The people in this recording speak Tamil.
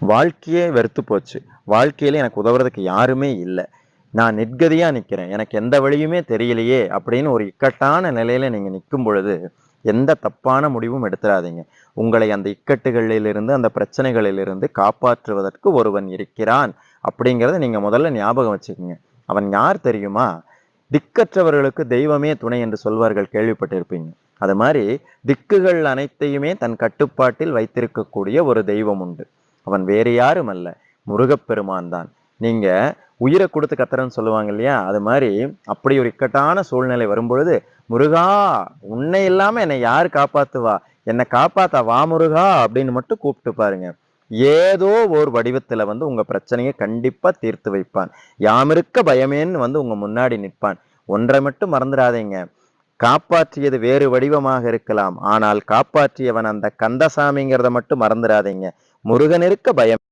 வாழ்க்கையே வெறுத்து போச்சு. வாழ்க்கையில எனக்கு உதவுறதுக்கு யாருமே இல்ல. நான் நிர்கதியா நிக்கிறேன். எனக்கு எந்த வழியுமே தெரியலையே! அப்படின்னு ஒரு இக்கட்டான நிலையில நீங்க நிக்கும் பொழுது, எந்த தப்பான முடிவும் எடுத்துறாதீங்க. உங்களை அந்த இக்கட்டுகளிலிருந்து, அந்த பிரச்சனைகளிலிருந்து காப்பாற்றுவதற்கு ஒருவன் இருக்கிறான். அப்படிங்கிறத நீங்க முதல்ல ஞாபகம் வச்சுக்கங்க. அவன் யார் தெரியுமா? திக்கற்றவர்களுக்கு தெய்வமே துணை என்று சொல்வார்கள் கேள்விப்பட்டிருப்பீங்க. அது மாரி திக்குகள் அனைத்தையுமே தன் கட்டுப்பாட்டில் வைத்திருக்கக்கூடிய ஒரு தெய்வம் உண்டு. அவன் வேறு யாரும் அல்ல. முருகப்பெருமான் தான். நீங்க உயிர குடுத்து கத்துறன்னு சொல்லுவாங்க இல்லையா? அது மாரி அப்படி ஒரு இக்கட்டான சூழ்நிலை வரும்பொழுது, "முருகா! உன்னை இல்லாம என்னை யாரு காப்பாத்துவா? என்ன காப்பாத்த வா முருகா!" அப்படின்னு மட்டும் கூப்பிட்டு பாருங்க. ஏதோ ஒரு வடிவத்துல வந்து உங்க பிரச்சனைய கண்டிப்பா தீர்த்து வைப்பான். யாமிருக்க பயமேன்னு வந்து உங்க முன்னாடி நிற்பான். ஒன்றை மட்டும் மறந்துடாதீங்க. காப்பாற்றியது வேறு வடிவமாக இருக்கலாம். ஆனால் காப்பாற்றியவன் அந்த கந்தசாமிங்கிறத மட்டும் மறந்துடாதீங்க. முருகன் இருக்க பயம்